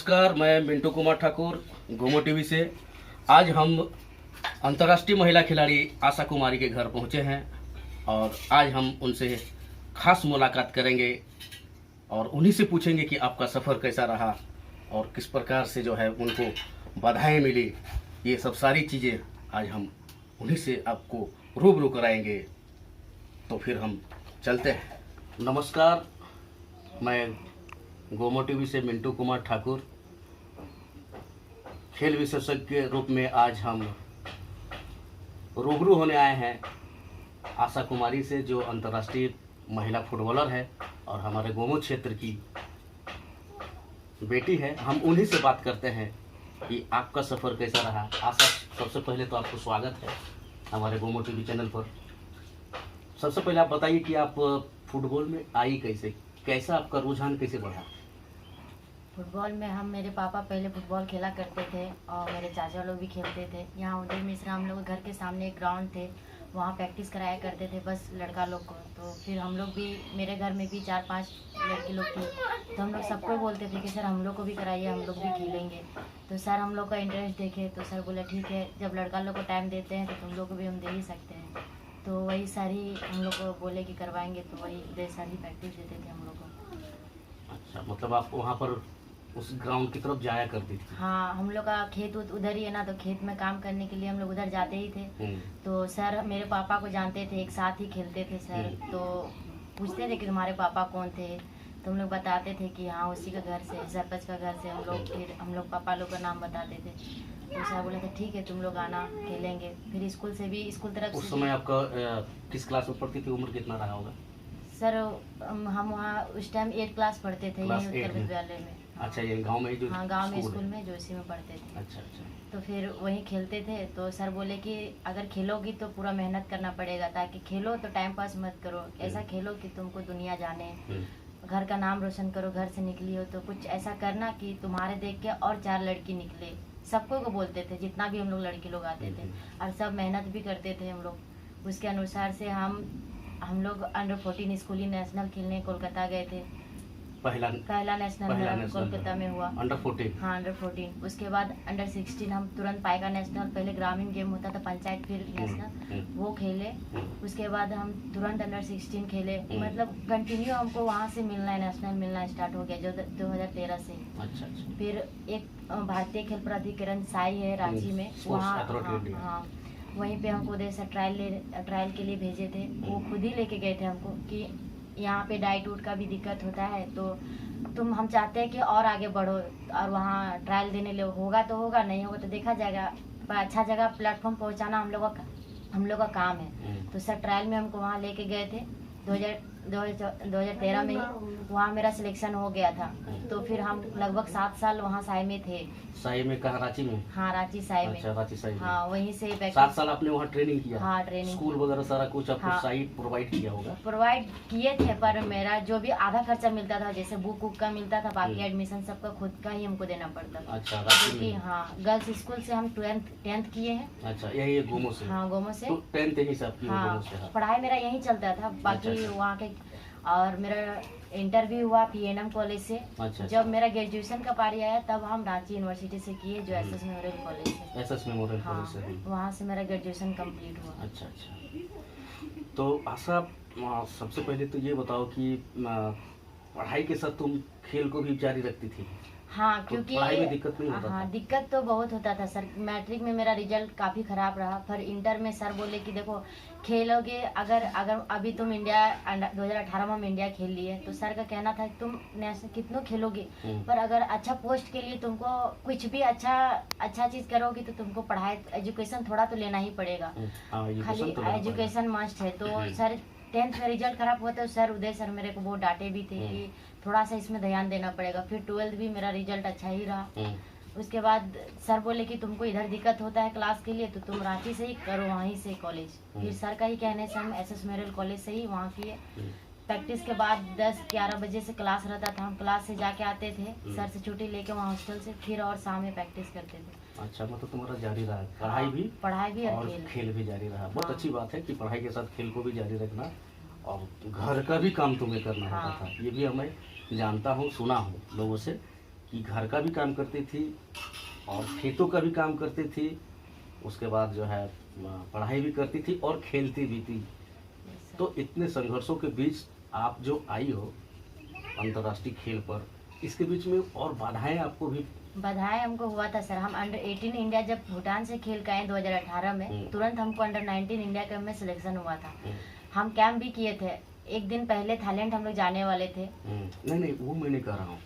नमस्कार, मैं मिंटू कुमार ठाकुर गोमो टीवी से। आज हम अंतर्राष्ट्रीय महिला खिलाड़ी आशा कुमारी के घर पहुंचे हैं और आज हम उनसे खास मुलाकात करेंगे और उन्हीं से पूछेंगे कि आपका सफ़र कैसा रहा और किस प्रकार से जो है उनको बधाई मिली। ये सब सारी चीज़ें आज हम उन्हीं से आपको रूबरू कराएंगे। तो फिर हम चलते हैं। नमस्कार, मैं गोमो टीवी से मिंटू कुमार ठाकुर। खेल विशेषज्ञ के रूप में आज हम रूबरू होने आए हैं आशा कुमारी से, जो अंतर्राष्ट्रीय महिला फुटबॉलर है और हमारे गोमो क्षेत्र की बेटी है। हम उन्हीं से बात करते हैं कि आपका सफ़र कैसा रहा। आशा, सबसे पहले तो आपको स्वागत है हमारे गोमो टीवी चैनल पर। सबसे पहले आप बताइए कि आप फुटबॉल में आई कैसे, कैसा आपका रुझान कैसे बढ़ा? फुटबॉल में मेरे पापा पहले फुटबॉल खेला करते थे और मेरे चाचा लोग भी खेलते थे। यहाँ उदय मिश्रा हम लोग घर के सामने एक ग्राउंड थे, वहाँ प्रैक्टिस कराया करते थे बस लड़का लोग को। तो फिर हम लोग भी, मेरे घर में भी 4-5 लड़की लोग थी, तो हम लोग सबको बोलते थे कि सर हम लोग को भी कराइए, हम लोग भी खेलेंगे। तो सर हम लोग का इंटरेस्ट देखे तो सर बोले ठीक है, जब लड़का लोग को टाइम देते हैं तो तुम लोग को भी हम दे ही सकते हैं। तो वही सारी हम लोग को बोले कि करवाएंगे, तो वही उदय सर ही प्रैक्टिस देते थे हम लोग को। अच्छा, मतलब आप वहाँ पर उस ग्राउंड की तरफ जाया करती थी? हाँ, हम लोग का खेत उधर ही है ना, तो खेत में काम करने के लिए हम लोग उधर जाते ही थे। तो सर मेरे पापा को जानते थे, एक साथ ही खेलते थे सर। तो पूछते थे कि तुम्हारे पापा कौन थे, तो हम लोग बताते थे कि हाँ उसी का घर से, सरपंच का घर से हम लोग। फिर हम लोग पापा लोग का नाम बताते थे, तो सर बोले थे ठीक है तुम लोग आना, खेलेंगे। फिर स्कूल से भी, स्कूल तरफ उस से समय आपका किस क्लास में पढ़ती थी, उम्र कितना रहा होगा? सर हम वहाँ उस टाइम 8 क्लास पढ़ते थे क्लास यहीं 8 उत्तर में? विद्यालय में। अच्छा, ये गांव में ही जो हाँ, गांव में स्कूल स्कूल है? में जो इसी में पढ़ते थे। अच्छा अच्छा। तो फिर वहीं खेलते थे। तो सर बोले कि अगर खेलोगी तो पूरा मेहनत करना पड़ेगा, ताकि खेलो तो टाइम पास मत करो, ऐसा खेलो कि तुमको दुनिया जाने, घर का नाम रोशन करो। घर से निकली हो तो कुछ ऐसा करना कि तुम्हारे देख के और 4 लड़की निकले। सबको को बोलते थे, जितना भी हम लोग लड़के लोग आते थे, और सब मेहनत भी करते थे हम लोग। उसके अनुसार से हम लोग अंडर 14 स्कूली नेशनल खेलने कोलकाता गए थे। पहला नेशनल मेरा कोलकाता में हुआ। अंडर 14? हाँ, अंडर 14। उसके बाद अंडर 16 हम तुरंत पाएगा नेशनल, पहले ग्रामीण गेम होता था पंचायत, फिर नेशनल, वो खेले। उसके बाद हम तुरंत अंडर 16 खेले। मतलब कंटिन्यू हमको वहाँ से मिलना है, नेशनल मिलना स्टार्ट हो गया जो 2013 से। अच्छा अच्छा। फिर एक भारतीय खेल प्राधिकरण साई है रांची में, वहाँ हाँ वहीं पे हमको जैसे ट्रायल के लिए भेजे थे। वो खुद ही लेके गए थे हमको कि यहाँ पे डाइट उट का भी दिक्कत होता है, तो हम चाहते हैं कि और आगे बढ़ो, और वहाँ ट्रायल देने ले, होगा तो होगा, नहीं होगा तो देखा जाएगा, पर अच्छा जगह प्लेटफॉर्म पहुँचाना हम लोग का काम है। तो सर ट्रायल में हमको वहाँ लेके गए थे 2013 में ही। वहाँ मेरा सिलेक्शन हो गया था। तो फिर हम लगभग 7 साल वहाँ साई में थे। साई में कहाँ, रांची में? हाँ, रांची साई में। अच्छा, रांची साई में। हाँ, वहीं से 7 साल आपने वहाँ ट्रेनिंग किया? हाँ, ट्रेनिंग। स्कूल वगैरह सारा कुछ आपको हाँ, साई प्रोवाइड किया होगा? प्रोवाइड किए थे, पर मेरा जो भी आधा खर्चा मिलता था, जैसे बुक उक का मिलता था, बाकी एडमिशन सबका खुद का ही हमको देना पड़ता था। अच्छा, क्योंकि हाँ गर्ल्स स्कूल से हम 10th किए हैं। अच्छा, यही गोमो से? हाँ, गोमो से। तो 10th यही से आपकी हाँ, गोमो से? पढ़ाई मेरा यहीं चलता था, बाकी अच्छा। वहाँ के। और मेरा इंटरव्यू हुआ PNM कॉलेज से। अच्छा। जब मेरा ग्रेजुएशन का पारी आया तब हम रांची यूनिवर्सिटी से किए, जो SS मेमोरियल कॉलेज है। SS मेमोरियल हाँ, कॉलेज से? वहाँ से मेरा ग्रेजुएशन कंप्लीट हुआ। अच्छा अच्छा। तो आशा, सबसे पहले तो ये बताओ कि पढ़ाई के साथ तुम खेल को भी जारी रखती थी? हाँ, क्योंकि पढ़ाई में दिक्कत नहीं होता था? हाँ, दिक्कत तो बहुत होता था सर। मैट्रिक में मेरा रिजल्ट काफ़ी ख़राब रहा, पर इंटर में सर बोले कि देखो खेलोगे, अगर अभी तुम इंडिया 2018 में हम इंडिया खेल लिए, तो सर का कहना था तुम नेशनल कितनों खेलोगे, पर अगर अच्छा पोस्ट के लिए तुमको कुछ भी अच्छा चीज़ करोगे तो तुमको पढ़ाई, एजुकेशन थोड़ा तो लेना ही पड़ेगा। खाली एजुकेशन मस्ट है। तो सर 10th में रिजल्ट खराब हुआ तो सर उदय सर मेरे को बहुत डांटे भी थे कि थोड़ा सा इसमें ध्यान देना पड़ेगा। फिर 12th भी मेरा रिजल्ट अच्छा ही रहा। उसके बाद सर बोले कि तुमको इधर दिक्कत होता है क्लास के लिए, तो तुम रांची से ही करो, वहीं से कॉलेज। फिर सर का ही कहने से हम SS मेमोरियल कॉलेज से ही वहाँ किए। प्रैक्टिस के बाद 10-11 बजे से क्लास रहता था, हम क्लास से जाके आते थे, सर से छुट्टी लेके वहाँ हॉस्टल से, फिर और शाम में प्रैक्टिस करते थे। अच्छा, मतलब तुम्हारा जारी रहा पढ़ाई भी और खेल भी जारी रहा। बहुत अच्छी बात है कि पढ़ाई के साथ खेल को भी जारी रखना, और घर का भी काम तुम्हें करना होता था। ये भी हमें जानता हूँ, सुना हूँ लोगों से कि घर का भी काम करती थी और खेतों का भी काम करती थी, उसके बाद जो है पढ़ाई भी करती थी और खेलती भी थी। तो इतने संघर्षों के बीच आप जो आई हो अंतर्राष्ट्रीय खेल पर, इसके बीच में और बाधाएं आपको भी? बधाई हमको हुआ था सर। हम अंडर 18 इंडिया जब भूटान से खेल के आए 2018 में, तुरंत हमको अंडर 19 इंडिया कैंप में सिलेक्शन हुआ था। हम कैंप भी किए थे। एक दिन पहले थाईलैंड हम लोग जाने वाले थे। नहीं वो मैं नहीं कह रहा हूँ,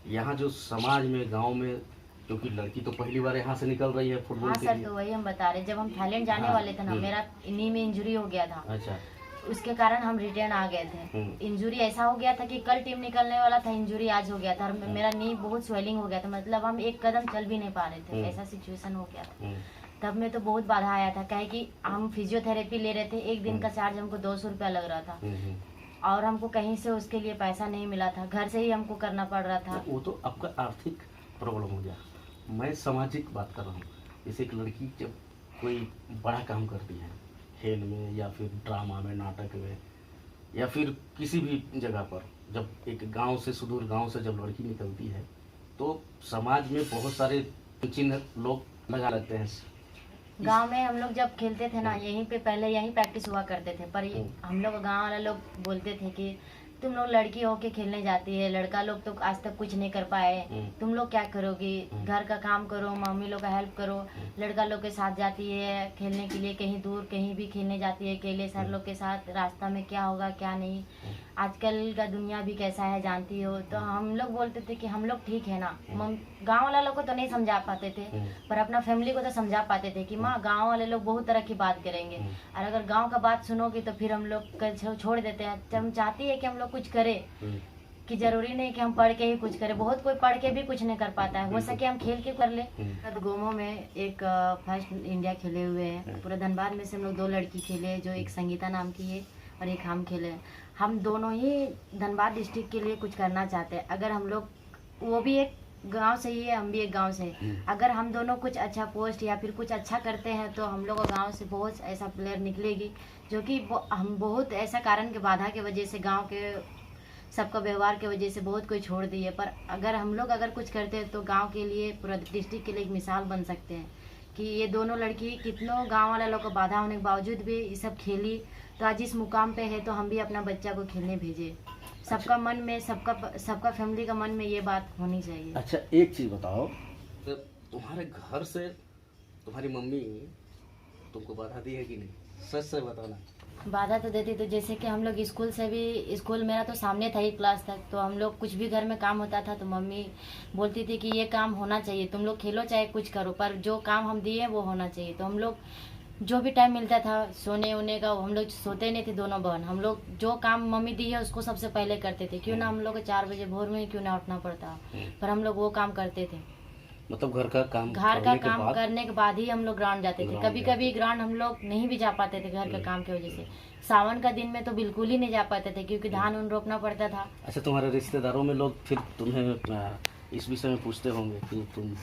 यहाँ जो समाज में गांव में, क्योंकि लड़की तो पहली बार यहाँ से निकल रही है फुटबॉल हाँ के सर, लिए। तो वही हम बता रहे, जब हम थाईलैंड जाने वाले थे ना, मेरा नी में इंजरी हो गया था। अच्छा। उसके कारण हम रिटर्न आ गए थे। इंजरी ऐसा हो गया था कि कल टीम निकलने वाला था, इंजरी आज हो गया था और मेरा नी बहुत स्वेलिंग हो गया था, मतलब हम एक कदम चल भी नहीं पा रहे थे, ऐसा सिचुएशन हो गया था। तब में तो बहुत बाधा आया था, काहे कि हम फिजियोथेरेपी ले रहे थे, एक दिन का चार्ज हमको 200 रुपया लग रहा था और हमको कहीं से उसके लिए पैसा नहीं मिला था, घर से ही हमको करना पड़ रहा था। वो तो आपका आर्थिक प्रॉब्लम हो गया, मैं सामाजिक बात कर रहा हूँ। जैसे एक लड़की जब कोई बड़ा काम करती है खेल में या फिर ड्रामा में, नाटक में या फिर किसी भी जगह पर, जब एक गांव से, सुदूर गांव से जब लड़की निकलती है तो समाज में बहुत सारे चिन्ह लोग लगा लेते हैं। गांव में हम लोग जब खेलते थे ना, यहीं पे पहले यहीं प्रैक्टिस हुआ करते थे, पर हम लोग गांव वाले लोग बोलते थे कि तुम लोग लड़की होके खेलने जाती है, लड़का लोग तो आज तक कुछ नहीं कर पाए, तुम लोग क्या करोगी, घर का काम करो, मम्मी लोग का हेल्प करो। लड़का लोग के साथ जाती है खेलने के लिए, कहीं दूर कहीं भी खेलने जाती है अकेले, सर लोग के साथ, रास्ता में क्या होगा क्या नहीं, आजकल का दुनिया भी कैसा है जानती हो। तो हम लोग बोलते थे कि हम लोग ठीक है ना। गाँव वाला लोग को तो नहीं समझा पाते थे, पर अपना फैमिली को तो समझा पाते थे कि माँ गाँव वाले लोग बहुत तरह की बात करेंगे और अगर गाँव का बात सुनोगी तो फिर हम लोग छोड़ देते हैं। हम चाहती है कि हम लोग कुछ करें, कि जरूरी नहीं कि हम पढ़ के ही कुछ करें, बहुत कोई पढ़ के भी कुछ नहीं कर पाता है, हो सके हम खेल के कर ले। गोमो में एक फर्स्ट इंडिया खेले हुए हैं, पूरा धनबाद में से हम लोग 2 लड़की खेले, जो एक संगीता नाम की है और एक हम खेले। हम दोनों ही धनबाद डिस्ट्रिक्ट के लिए कुछ करना चाहते हैं। अगर हम लोग, वो भी एक गांव से ही है, हम भी एक गांव से हैं, अगर हम दोनों कुछ अच्छा पोस्ट या फिर कुछ अच्छा करते हैं तो हम लोग गांव से बहुत ऐसा प्लेयर निकलेगी, जो कि हम बहुत ऐसा कारण के बाधा के वजह से, गांव के सबका व्यवहार के वजह से बहुत कोई छोड़ दिए, पर अगर हम लोग अगर कुछ करते हैं तो गांव के लिए, पूरा डिस्ट्रिक्ट के लिए एक मिसाल बन सकते हैं कि ये दोनों लड़की कितनों गांव वाले लोग को बाधा होने के बावजूद भी ये सब खेली, तो आज इस मुकाम पे है, तो हम भी अपना बच्चा को खेलने भेजे। सबका मन में, सबका फैमिली का मन में ये बात होनी चाहिए। अच्छा, एक चीज बताओ, तो तुम्हारे घर से तुम्हारी मम्मी तुमको बाधा दी है कि नहीं? सच से बताना। बाधा तो देती थी, जैसे कि हम लोग स्कूल से भी, स्कूल मेरा तो सामने था ही क्लास तक, तो हम लोग कुछ भी घर में काम होता था तो मम्मी बोलती थी कि ये काम होना चाहिए, तुम लोग खेलो चाहे कुछ करो, पर जो काम हम दिए वो होना चाहिए। तो हम लोग जो भी टाइम मिलता था सोने वोने का, हम लोग सोते नहीं थे दोनों बहन, हम लोग जो काम मम्मी दी है उसको सबसे पहले करते थे, क्यों ना हम लोग को 4 बजे भोर में क्यों ना उठना पड़ता, पर हम लोग वो काम करते थे। मतलब घर का काम करने के बाद ही हम लोग ग्राउंड जाते थे। कभी कभी ग्राउंड हम लोग नहीं भी जा पाते थे घर का काम की वजह से। सावन का दिन में तो बिल्कुल ही नहीं जा पाते थे, क्योंकि धान उन रोपना पड़ता था। अच्छा, तुम्हारे रिश्तेदारों में लोग फिर तुम्हें इस विषय में पूछते होंगे कि तुम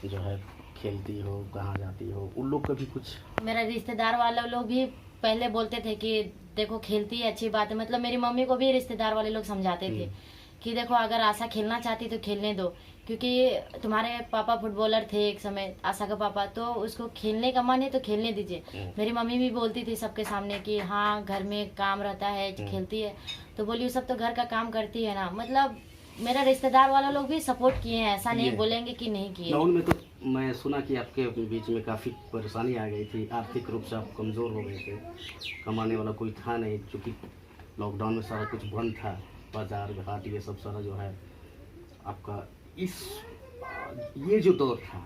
जो है खेलती हो, कहाँ जाती हो, उन लोग का भी कुछ? मेरा रिश्तेदार वाले लोग भी पहले बोलते थे कि देखो खेलती है, अच्छी बात है, मतलब मेरी मम्मी को भी रिश्तेदार वाले लोग समझाते थे कि देखो अगर आशा खेलना चाहती तो खेलने दो, क्योंकि तुम्हारे पापा फुटबॉलर थे एक समय, आशा का पापा, तो उसको खेलने का मन है तो खेलने दीजिए। मेरी मम्मी भी बोलती थी सबके सामने कि हाँ घर में काम रहता है, खेलती है, तो बोली सब तो घर का काम करती है ना। मतलब मेरा रिश्तेदार वाले लोग भी सपोर्ट किए हैं, ऐसा नहीं बोलेंगे कि नहीं किए। उनमें तो मैं सुना कि आपके बीच में काफ़ी परेशानी आ गई थी, आर्थिक रूप से आप कमज़ोर हो गए थे, कमाने वाला कोई था नहीं, क्योंकि लॉकडाउन में सारा कुछ बंद था, बाजार घाट ये सब सारा जो है आपका। ये जो दौर था,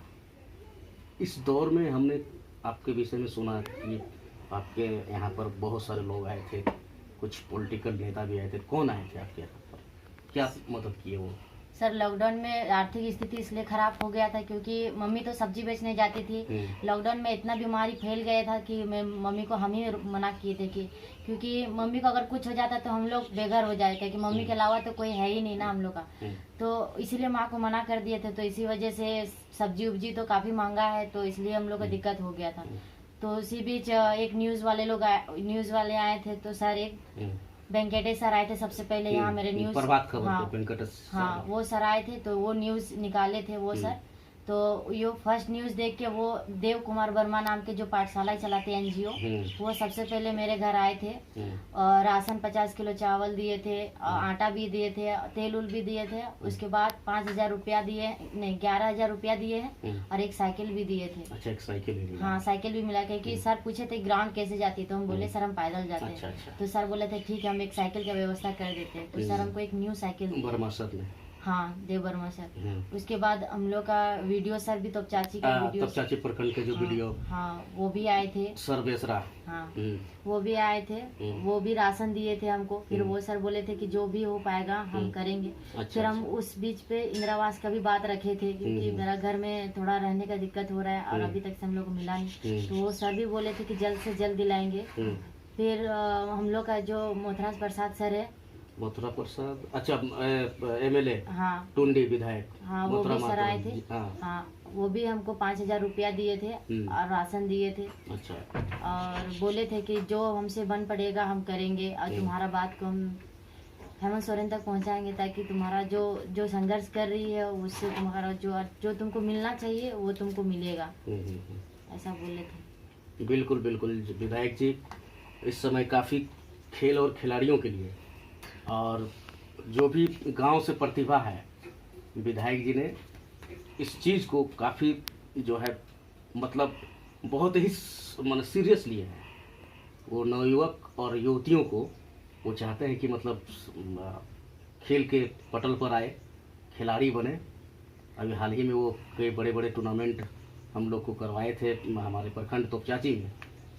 इस दौर में हमने आपके विषय में सुना कि आपके यहाँ पर बहुत सारे लोग आए थे, कुछ पॉलिटिकल नेता भी आए थे। कौन आए थे आपके यहाँ पर, क्या मदद किए वो? सर लॉकडाउन में आर्थिक स्थिति इसलिए खराब हो गया था क्योंकि मम्मी तो सब्जी बेचने जाती थी। लॉकडाउन में इतना बीमारी फैल गया था कि मैं मम्मी को हम ही मना किए थे कि क्योंकि मम्मी को अगर कुछ हो जाता तो हम लोग बेघर हो जाए, क्योंकि मम्मी के अलावा तो कोई है ही नहीं ना हम लोग का, तो इसीलिए माँ को मना कर दिए थे। तो इसी वजह से सब्जी उब्जी तो काफी महंगा है, तो इसलिए हम लोग को दिक्कत हो गया था। तो उसी बीच एक न्यूज वाले आए थे, तो सर एक वेंकटेश सर आए थे सबसे पहले यहाँ मेरे न्यूज। प्रभात खबर हाँ, पे वेंकटेश हाँ वो सर आए थे तो वो न्यूज निकाले थे वो सर। तो ये फर्स्ट न्यूज देख के वो देव कुमार वर्मा नाम के जो पाठशाला चलाते हैं एनजीओ, वो सबसे पहले मेरे घर आए थे और राशन 50 किलो चावल दिए थे, आटा भी दिए थे, तेल उल भी दिए थे। उसके बाद 5,000 रुपया दिए, नहीं 11,000 रुपया दिए हैं और एक साइकिल भी दिए थे। अच्छा, एक साइकिल भी मिला। हाँ साइकिल भी मिला, क्योंकि सर पूछे थे ग्राउंड कैसे जाती, तो हम बोले सर हम पैदल जाते हैं। अच्छा। तो सर बोले थे ठीक है हम एक साइकिल का व्यवस्था कर देते हैं। तो सर हमको एक न्यू साइकिल, वर्मा सर ने, हाँ देव वर्मा सर। उसके बाद हम लोग का वीडियो सर भी तो चाची का वीडियो, तब चाची प्रखंड के जो वीडियो, हाँ वो भी आए थे सर बेसरा, हाँ वो भी आए थे। वो भी राशन दिए थे हमको। फिर वो सर बोले थे कि जो भी हो पाएगा हम करेंगे। फिर हम उस बीच पे इंदिरा आवास का भी बात रखे थे, क्योंकि मेरा घर में थोड़ा रहने का दिक्कत हो रहा है और अभी तक से हम लोग को मिला नहीं। तो वो सर भी बोले थे कि जल्द से जल्द दिलाएंगे। फिर हम लोग का जो मोथराज प्रसाद सर है, मथुरा प्रसाद, अच्छा एमएलए, हाँ टुंडी विधायक, हाँ वो भी सर आए थे। हाँ, हाँ वो भी हमको 5,000 रुपया दिए थे और राशन दिए थे। अच्छा, और बोले थे कि जो हमसे बन पड़ेगा हम करेंगे और तुम्हारा बात को हम हेमंत सोरेन तक पहुंचाएंगे, ताकि तुम्हारा जो संघर्ष कर रही है उससे तुम्हारा जो तुमको मिलना चाहिए वो तुमको मिलेगा, ऐसा बोले थे। बिल्कुल बिल्कुल विधायक जी, इस समय काफ़ी खेल और खिलाड़ियों के लिए और जो भी गांव से प्रतिभा है, विधायक जी ने इस चीज़ को काफ़ी जो है मतलब बहुत ही मतलब सीरियस लिए हैं। वो नवयुवक और युवतियों को वो चाहते हैं कि मतलब खेल के पटल पर आए, खिलाड़ी बने। अभी हाल ही में वो कई बड़े बड़े टूर्नामेंट हम लोग को करवाए थे हमारे प्रखंड तोपचाची में,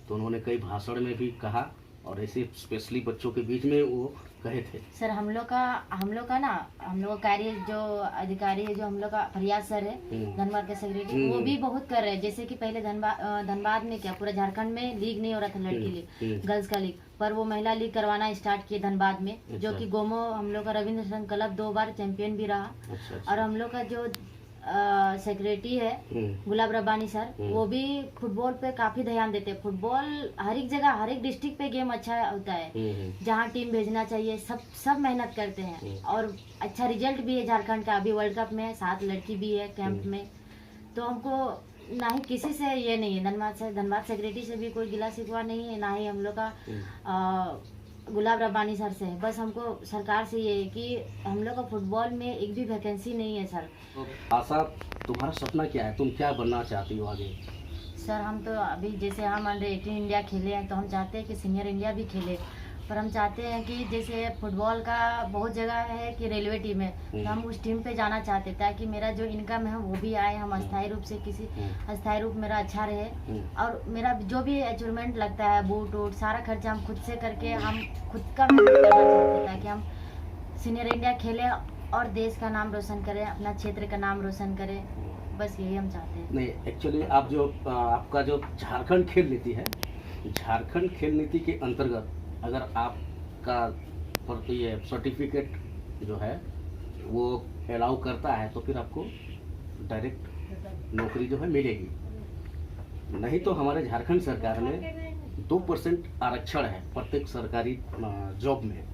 तो उन्होंने कई भाषण में भी कहा और ऐसे स्पेशली बच्चों के बीच में वो कहे थे। सर हम लोग का ना, हम लोग कार्य जो अधिकारी है, जो हम लोग का फरियाद सर है धनबाद के सेक्रेटरी, वो भी बहुत कर रहे हैं। जैसे कि पहले धनबाद में क्या पूरा झारखंड में लीग नहीं हो रहा था, लड़की लीग, गर्ल्स का लीग, पर वो महिला लीग करवाना स्टार्ट किए धनबाद में। जो कि गोमो हम लोग का रविंद्र संघ क्लब 2 बार चैंपियन भी रहा। और हम लोग का जो सेक्रेटरी है गुलाब रब्बानी सर, वो भी फुटबॉल पे काफी ध्यान देते हैं। फुटबॉल हर एक जगह, हर एक डिस्ट्रिक्ट पे गेम अच्छा होता है, जहाँ टीम भेजना चाहिए, सब मेहनत करते हैं और अच्छा रिजल्ट भी है झारखंड का। अभी वर्ल्ड कप में 7 लड़की भी है कैंप में। तो हमको ना ही किसी से ये नहीं है, धनबाद सेक्रेटरी से भी कोई गिला शिकवा नहीं है, ना ही हम लोग का गुलाब रब्बानी सर से। बस हमको सरकार से ये है कि हम लोग का फुटबॉल में एक भी वैकेंसी नहीं है सर। आशा, तुम्हारा सपना क्या है? तुम क्या बनना चाहती हो आगे? सर हम तो अभी जैसे हम अंडर 18 इंडिया खेले हैं, तो हम चाहते हैं कि सीनियर इंडिया भी खेले। पर हम चाहते हैं कि जैसे फुटबॉल का बहुत जगह है कि रेलवे टीम है, तो हम उस टीम पे जाना चाहते हैं, ताकि मेरा जो इनकम है वो भी आए, हम अस्थायी रूप से किसी अस्थायी रूप मेरा अच्छा रहे। और मेरा जो भी अचीवमेंट लगता है, बूट वूट सारा खर्चा हम खुद से करके हम खुद का मेहनत करना चाहते हैं, ताकि हम सीनियर इंडिया खेलें और देश का नाम रोशन करें, अपना क्षेत्र का नाम रोशन करें। बस यही हम चाहते हैं। नहीं, एक्चुअली आप जो आपका जो झारखंड खेल नीति है, झारखंड खेल नीति के अंतर्गत अगर आपका ये सर्टिफिकेट जो है वो अलाउ करता है, तो फिर आपको डायरेक्ट नौकरी जो है मिलेगी। नहीं तो हमारे झारखंड सरकार में 2% आरक्षण है प्रत्येक सरकारी जॉब में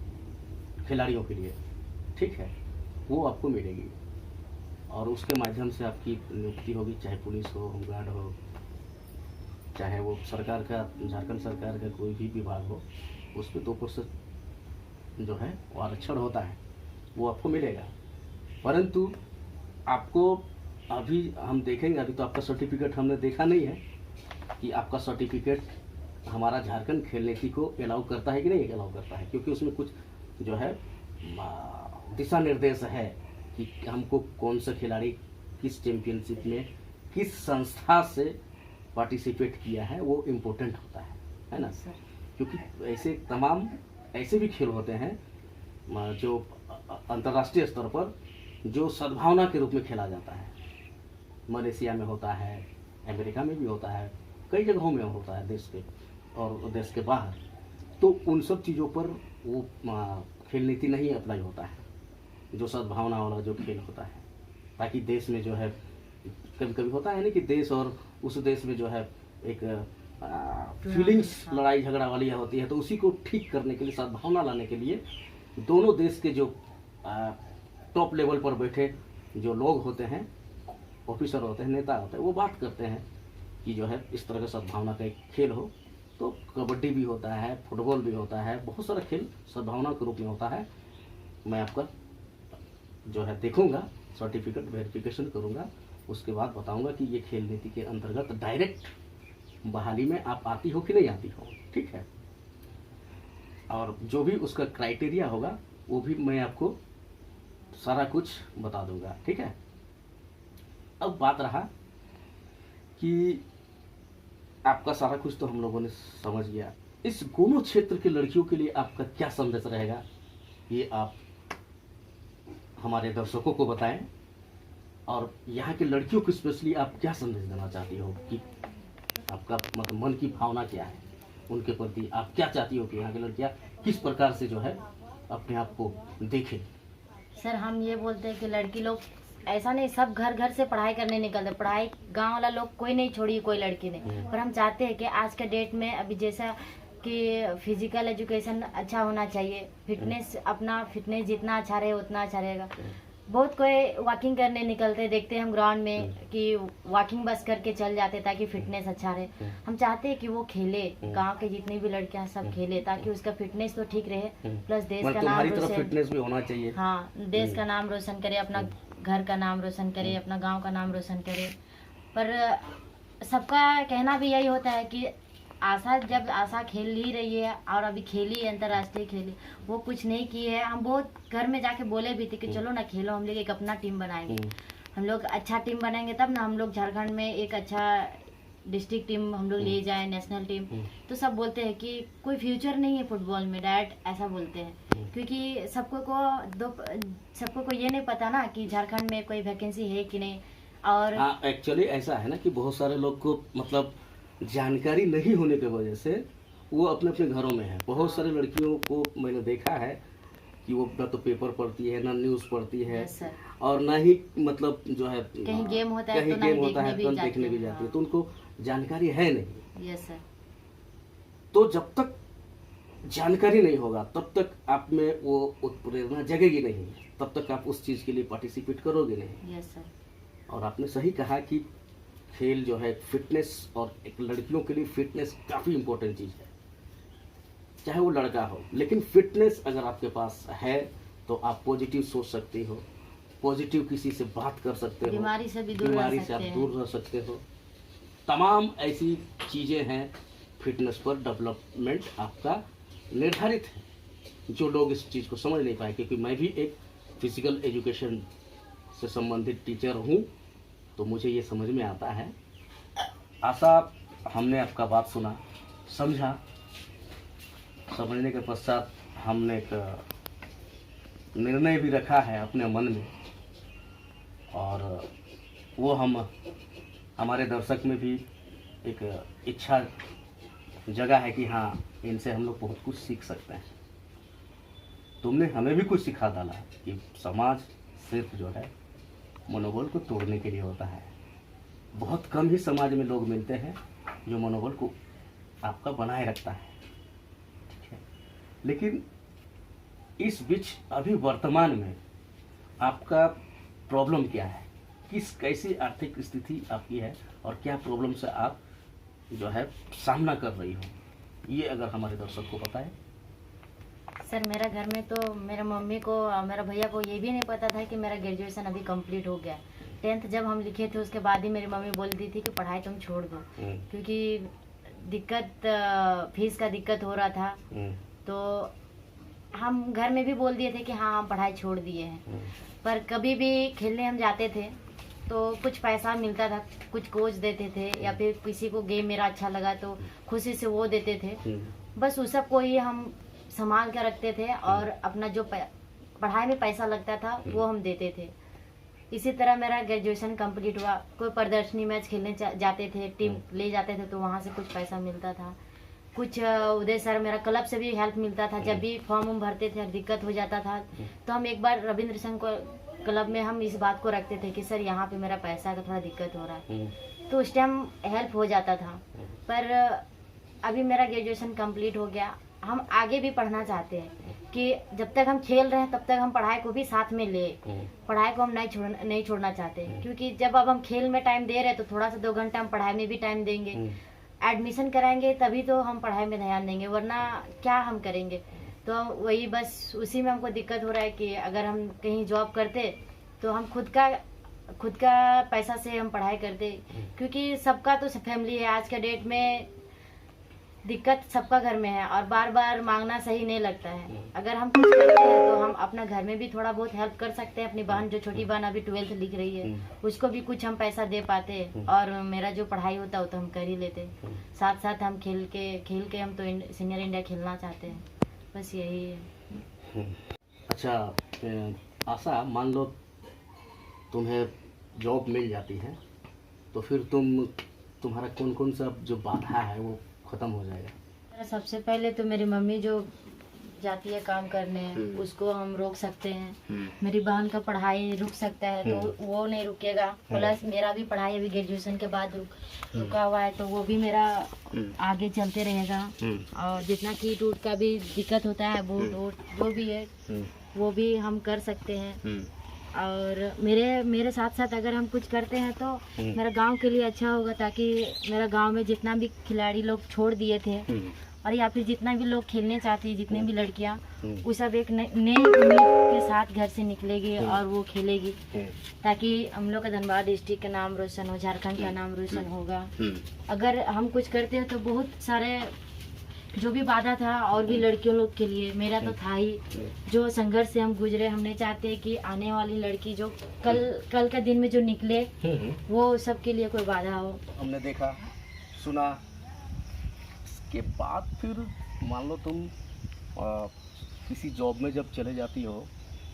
खिलाड़ियों के लिए, ठीक है, वो आपको मिलेगी और उसके माध्यम से आपकी नियुक्ति होगी, चाहे पुलिस हो, होमगार्ड हो, चाहे वो सरकार का झारखंड सरकार का कोई भी विभाग हो, उस पर 2% जो है वो आरक्षण होता है, वो आपको मिलेगा। परंतु आपको अभी हम देखेंगे, अभी तो आपका सर्टिफिकेट हमने देखा नहीं है कि आपका सर्टिफिकेट हमारा झारखंड खेल नीति को अलाउ करता है कि नहीं अलाउ करता है, क्योंकि उसमें कुछ जो है दिशा निर्देश है कि हमको कौन सा खिलाड़ी किस चैंपियनशिप में किस संस्था से पार्टिसिपेट किया है, वो इम्पोर्टेंट होता है ना सर। क्योंकि ऐसे तमाम ऐसे भी खेल होते हैं जो अंतर्राष्ट्रीय स्तर पर जो सद्भावना के रूप में खेला जाता है। मलेशिया में होता है, अमेरिका में भी होता है, कई जगहों में होता है देश के और देश के बाहर। तो उन सब चीज़ों पर वो खेल नीति नहीं अप्लाई होता है, जो सद्भावना वाला जो खेल होता है, ताकि देश में जो है कभी कभी होता है ना कि देश और उस देश में जो है एक फीलिंग्स लड़ाई झगड़ा वाली होती है, तो उसी को ठीक करने के लिए, सद्भावना लाने के लिए दोनों देश के जो टॉप लेवल पर बैठे जो लोग होते हैं, ऑफिसर होते हैं, नेता होते हैं, वो बात करते हैं कि जो है इस तरह का सद्भावना का एक खेल हो। तो कबड्डी भी होता है, फुटबॉल भी होता है, बहुत सारा खेल सद्भावना के रूप में होता है। मैं आपका जो है देखूंगा, सर्टिफिकेट वेरिफिकेशन करूंगा, उसके बाद बताऊंगा कि ये खेल नीति के अंतर्गत डायरेक्ट बहाली में आप आती हो कि नहीं आती हो, ठीक है। और जो भी उसका क्राइटेरिया होगा वो भी मैं आपको सारा कुछ बता दूंगा, ठीक है। अब बात रहा कि आपका सारा कुछ तो हम लोगों ने समझ लिया। इस गोमो क्षेत्र के लड़कियों के लिए आपका क्या संदेश रहेगा, ये आप हमारे दर्शकों को बताएं। और यहाँ के लड़कियों को स्पेशली आप क्या संदेश देना चाहती हो, कि आपका मतलब मन की भावना क्या है उनके प्रति, आप क्या चाहती हो कि यहाँ की लड़कियाँ किस प्रकार से जो है अपने आप को देखें। सर हम ये बोलते हैं कि लड़की लोग ऐसा नहीं, सब घर घर से पढ़ाई करने निकलते, पढ़ाई गांव वाला लोग कोई नहीं छोड़ी, कोई लड़की ने। पर हम चाहते हैं कि आज के डेट में अभी जैसा कि फिजिकल एजुकेशन अच्छा होना चाहिए, फिटनेस, अपना फिटनेस जितना अच्छा रहे उतना अच्छा रहेगा। बहुत कोई वॉकिंग करने निकलते, देखते हैं हम ग्राउंड में कि वॉकिंग बस करके चल जाते ताकि फिटनेस अच्छा रहे। हम चाहते हैं कि वो खेले, गांव के जितनी भी लड़कियां सब खेले, ताकि उसका फिटनेस तो ठीक रहे, प्लस देश का नाम रोशन, फिटनेस भी होना चाहिए। हाँ, देश का नाम रोशन करे, अपना घर का नाम रोशन करे, अपना गांव का नाम रोशन करे। पर सबका कहना भी यही होता है कि आशा खेल ही रही है, और अभी खेली है अंतर्राष्ट्रीय खेली, वो कुछ नहीं की है। हम बहुत घर में जाके बोले भी थे कि चलो ना खेलो, हम लोग एक अपना टीम बनाएंगे, हम लोग अच्छा टीम बनाएंगे तब ना हम लोग झारखंड में एक अच्छा डिस्ट्रिक्ट टीम हम लोग ले जाए, नेशनल टीम। तो सब बोलते हैं कि कोई फ्यूचर नहीं है फुटबॉल में, डायरेक्ट ऐसा बोलते हैं, क्योंकि सबको को ये नहीं पता ना कि झारखंड में कोई वैकेंसी है कि नहीं। और हाँ, एक्चुअली ऐसा है ना कि बहुत सारे लोग को मतलब जानकारी नहीं होने की वजह से वो अपने अपने घरों में है। बहुत सारे लड़कियों को मैंने देखा है कि वो ना तो पेपर पढ़ती है, ना न्यूज़ पढ़ती है, और ना ही मतलब जो है कहीं गेम होता है कहीं तो गेम होता है तो देखने भी जाती है, तो उनको जानकारी है नहीं। Yes sir. तो जब तक जानकारी नहीं होगा तब तक आप में वो उत्प्रेरणा जगेगी नहीं, तब तक आप उस चीज़ के लिए पार्टिसिपेट करोगे नहीं। Yes sir. और आपने सही कहा कि खेल जो है फिटनेस, और एक लड़कियों के लिए फिटनेस काफ़ी इम्पोर्टेंट चीज़ है, चाहे वो लड़का हो। लेकिन फिटनेस अगर आपके पास है तो आप पॉजिटिव सोच सकते हो, पॉजिटिव किसी से बात कर सकते हो, बीमारी से भी दूर बीमारी से आप दूर रह सकते हो। तमाम ऐसी चीज़ें हैं, फिटनेस पर डेवलपमेंट आपका निर्धारित है, जो लोग इस चीज़ को समझ नहीं पाए। क्योंकि मैं भी एक फिजिकल एजुकेशन से संबंधित टीचर हूँ, तो मुझे ये समझ में आता है। आशा, हमने आपका बात सुना, समझा, समझने के पश्चात हमने एक निर्णय भी रखा है अपने मन में, और वो हम हमारे दर्शक में भी एक इच्छा जगह है कि हाँ, इनसे हम लोग बहुत कुछ सीख सकते हैं। तुमने हमें भी कुछ सिखा डाला कि समाज सिर्फ जो है मनोबल को तोड़ने के लिए होता है। बहुत कम ही समाज में लोग मिलते हैं जो मनोबल को आपका बनाए रखता है, ठीक है। लेकिन इस बीच अभी वर्तमान में आपका प्रॉब्लम क्या है, कैसी आर्थिक स्थिति आपकी है, और क्या प्रॉब्लम से आप जो है सामना कर रही हो, ये अगर हमारे दर्शक को बताएं। सर मेरा घर में तो मेरे मम्मी को और मेरा भैया को ये भी नहीं पता था कि मेरा ग्रेजुएशन अभी कंप्लीट हो गया। 10th जब हम लिखे थे उसके बाद ही मेरी मम्मी बोलती थी कि पढ़ाई तुम छोड़ दो, क्योंकि फीस का दिक्कत हो रहा था। तो हम घर में भी बोल दिए थे कि हाँ हम पढ़ाई छोड़ दिए हैं। पर कभी भी खेलने हम जाते थे तो कुछ पैसा मिलता था, कुछ कोच देते थे, या फिर किसी को गेम मेरा अच्छा लगा तो खुशी से वो देते थे। बस उस सब को ही हम संभाल कर रखते थे, और अपना जो पढ़ाई में पैसा लगता था वो हम देते थे। इसी तरह मेरा ग्रेजुएशन कंप्लीट हुआ। कोई प्रदर्शनी मैच खेलने जाते थे, टीम ले जाते थे तो वहाँ से कुछ पैसा मिलता था। कुछ उदय सर मेरा क्लब से भी हेल्प मिलता था, जब भी फॉर्म भरते थे दिक्कत हो जाता था तो हम एक बार रविंद्र संघ को क्लब में हम इस बात को रखते थे कि सर यहाँ पे मेरा पैसा का थोड़ा दिक्कत हो रहा है, तो उस टाइम हेल्प हो जाता था। पर अभी मेरा ग्रेजुएशन कंप्लीट हो गया, हम आगे भी पढ़ना चाहते हैं कि जब तक हम खेल रहे हैं तब तक हम पढ़ाई को भी साथ में ले, पढ़ाई को हम नहीं छोड़ना चाहते, क्योंकि जब अब हम खेल में टाइम दे रहे हैं तो थोड़ा सा 2 घंटा हम पढ़ाई में भी टाइम देंगे। एडमिशन कराएंगे तभी तो हम पढ़ाई में ध्यान देंगे, वरना क्या हम करेंगे। तो वही बस उसी में हमको दिक्कत हो रहा है कि अगर हम कहीं जॉब करते तो हम खुद का पैसा से हम पढ़ाई करते, क्योंकि सबका तो फैमिली है। आज के डेट में दिक्कत सबका घर में है और बार बार मांगना सही नहीं लगता है। अगर हम कुछ करते हैं तो हम अपना घर में भी थोड़ा बहुत हेल्प कर सकते हैं। अपनी बहन, जो छोटी बहन अभी 12th लिख रही है, उसको भी कुछ हम पैसा दे पाते, और मेरा जो पढ़ाई होता है वो तो हम कर ही लेते। साथ साथ हम खेल के हम तो सीनियर इंडिया खेलना चाहते हैं, बस यही है। अच्छा आशा, मान लो तुम्हें जॉब मिल जाती है तो फिर तुम्हारा कौन सा जो बाधा है वो खत्म हो जाएगा? सबसे पहले तो मेरी मम्मी जो जाती है काम करने, उसको हम रोक सकते हैं। मेरी बहन का पढ़ाई रुक सकता है तो वो नहीं रुकेगा। प्लस मेरा भी पढ़ाई अभी ग्रेजुएशन के बाद रुका हुआ है तो वो भी मेरा आगे चलते रहेगा। और जितना कीट उट का भी दिक्कत होता है वो जो भी है वो भी हम कर सकते हैं। और मेरे साथ साथ अगर हम कुछ करते हैं तो मेरा गांव के लिए अच्छा होगा, ताकि मेरा गांव में जितना भी खिलाड़ी लोग छोड़ दिए थे और या फिर जितना भी लोग खेलने चाहती है, जितने भी लड़कियां, वो सब एक नई उम्मीद के साथ घर से निकलेगी और वो खेलेगी, ताकि हम लोग का धनबाद डिस्ट्रिक्ट का नाम रोशन हो, झारखंड का नाम रोशन होगा। अगर हम कुछ करते हैं तो बहुत सारे जो भी बाधा था और भी लड़कियों लोग के लिए, मेरा तो था ही, जो संघर्ष से हम गुजरे। हम नहीं चाहते कि आने वाली लड़की जो कल का दिन में जो निकले वो सबके लिए कोई बाधा हो। हमने देखा सुना, इसके बाद फिर मान लो तुम किसी जॉब में जब चले जाती हो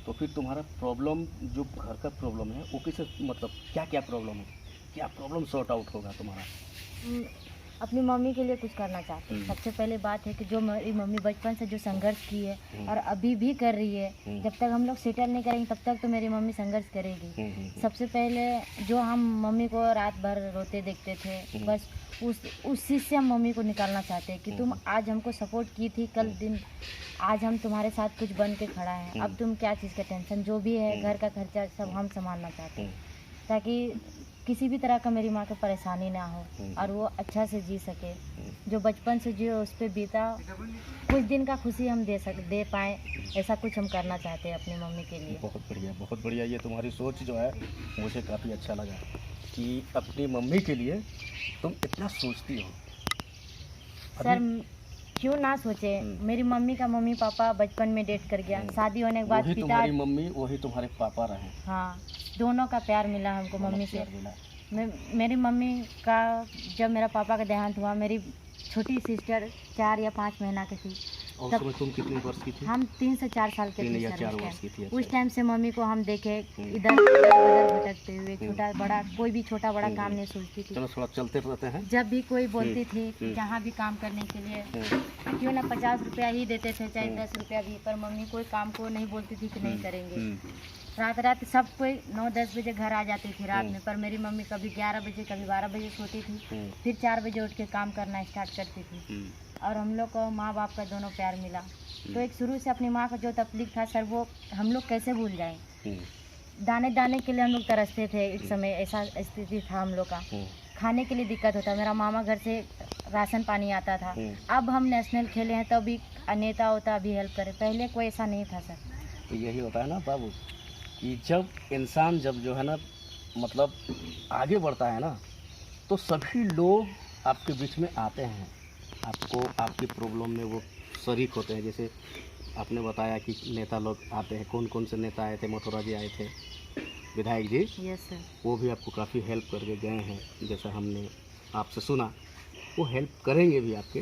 तो फिर तुम्हारा प्रॉब्लम, जो घर का प्रॉब्लम है वो कैसे, मतलब क्या प्रॉब्लम है, क्या प्रॉब्लम सॉर्ट आउट होगा तुम्हारा? अपनी मम्मी के लिए कुछ करना चाहते हैं। सबसे पहले बात है कि जो मेरी मम्मी बचपन से जो संघर्ष की है और अभी भी कर रही है, जब तक हम लोग सेटल नहीं करेंगे तब तक तो मेरी मम्मी संघर्ष करेगी। सबसे पहले जो हम मम्मी को रात भर रोते देखते थे, बस उस चीज़ से हम मम्मी को निकालना चाहते हैं कि तुम आज हमको सपोर्ट की थी, कल दिन आज हम तुम्हारे साथ कुछ बन के खड़ा है, अब तुम क्या चीज़ का टेंशन, जो भी है घर का खर्चा सब हम संभालना चाहते हैं, ताकि किसी भी तरह का मेरी माँ को परेशानी ना हो और वो अच्छा से जी सके। जो बचपन से जो उस पर बीता, कुछ दिन का खुशी हम दे पाएँ, ऐसा कुछ हम करना चाहते हैं अपनी मम्मी के लिए। बहुत बढ़िया। ये तुम्हारी सोच जो है मुझे काफ़ी अच्छा लगा कि अपनी मम्मी के लिए तुम इतना सोचती हो। सर क्यों ना सोचे, मेरी मम्मी का मम्मी पापा बचपन में डेट कर गया, शादी होने के बाद पिता, तुम्हारी मम्मी वही तुम्हारे पापा रहे। हाँ, दोनों का प्यार मिला हमको मम्मी से। मेरी मम्मी का जब मेरा पापा का देहांत हुआ, मेरी छोटी सिस्टर 4 या 5 महीना की थी। तब तुम कितने वर्ष की थी? हम 3 से 4 साल के थे। 3 या 4 वर्ष की थी। उस टाइम से मम्मी को हम देखे इधर उधर भटकते हुए, छोटा बड़ा कोई भी छोटा बड़ा काम नहीं सोचती थी। चलो थोड़ा चलते रहते हैं। जब भी कोई बोलती थी जहाँ भी काम करने के लिए, क्यों ना 50 रुपया ही देते थे, चाहे 10 रुपया भी, पर मम्मी कोई काम को नहीं बोलती थी कि नहीं करेंगे। रात सब कोई 9-10 बजे घर आ जाती थी रात में, पर मेरी मम्मी कभी 11 बजे कभी 12 बजे सोती थी, फिर 4 बजे उठ के काम करना स्टार्ट करती थी। और हम लोग को माँ बाप का दोनों प्यार मिला। तो एक शुरू से अपनी माँ का जो तकलीफ था सर, वो हम लोग कैसे भूल जाएं। दाने दाने के लिए हम लोग तरसते थे, एक समय ऐसा स्थिति था हम लोग का, खाने के लिए दिक्कत होता। मेरा मामा घर से राशन पानी आता था। अब हम नेशनल खेले हैं तो अभी नेता होता अभी हेल्प करे, पहले कोई ऐसा नहीं था सर। तो यही होता है ना बाबू, कि जब इंसान जब जो है ना मतलब आगे बढ़ता है ना, तो सभी लोग आपके बीच में आते हैं, आपको आपकी प्रॉब्लम में वो शरीक होते हैं। जैसे आपने बताया कि नेता लोग आते हैं, कौन से नेता आए थे? मथुरा जी आए थे, विधायक जी। Yes sir. वो भी आपको काफ़ी हेल्प करके गए हैं, जैसा हमने आपसे सुना। वो हेल्प करेंगे भी आपके,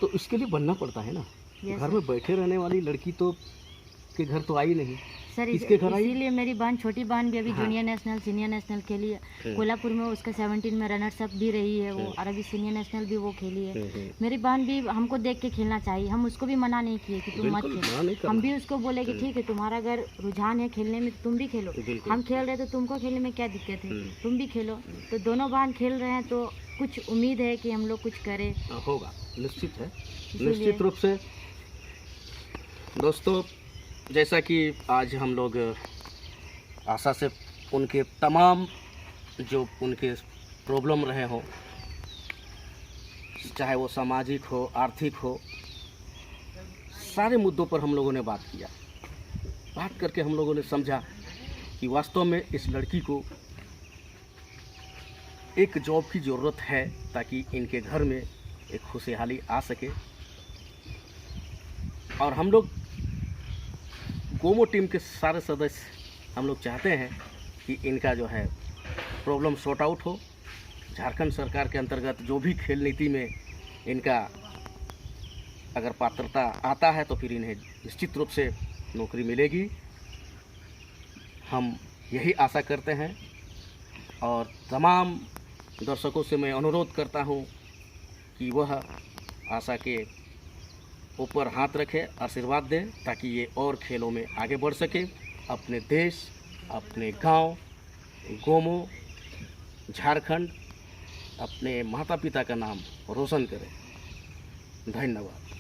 तो इसके लिए बनना पड़ता है ना। घर में बैठे रहने वाली लड़की तो के घर तो आई नहीं सर, इसके घर आई। इसीलिए मेरी बहन, छोटी बहन भी अभी जूनियर नेशनल सीनियर नेशनल खेली है। कोल्हापुर में उसका 17 में रनर्स अप भी रही है वो, और अभी सीनियर नेशनल भी वो खेली है। मेरी बहन भी हमको देख के खेलना चाहिए, हम उसको भी मना नहीं किए कि तुम मत खेलो। हम भी उसको बोले कि ठीक है, तुम्हारा अगर रुझान है खेलने में तुम भी खेलो, हम खेल रहे तो तुमको खेलने में क्या दिक्कत है, तुम भी खेलो। तो दोनों बहन खेल रहे हैं तो कुछ उम्मीद है कि हम लोग कुछ करें। होगा, निश्चित है, इसीलिए- निश्चित रूप से। दोस्तों, जैसा कि आज हम लोग आशा से उनके तमाम जो उनके प्रॉब्लम रहे हों, चाहे वो सामाजिक हो, आर्थिक हो, सारे मुद्दों पर हम लोगों ने बात किया। बात करके हम लोगों ने समझा कि वास्तव में इस लड़की को एक जॉब की ज़रूरत है ताकि इनके घर में एक खुशहाली आ सके। और हम लोग गोमो टीम के सारे सदस्य हम लोग चाहते हैं कि इनका जो है प्रॉब्लम सॉर्ट आउट हो। झारखंड सरकार के अंतर्गत जो भी खेल नीति में इनका अगर पात्रता आता है तो फिर इन्हें निश्चित रूप से नौकरी मिलेगी, हम यही आशा करते हैं। और तमाम दर्शकों से मैं अनुरोध करता हूं कि वह आशा के ऊपर हाथ रखें, आशीर्वाद दें, ताकि ये और खेलों में आगे बढ़ सके, अपने देश, अपने गांव, गोमो, झारखंड, अपने माता पिता का नाम रोशन करें। धन्यवाद।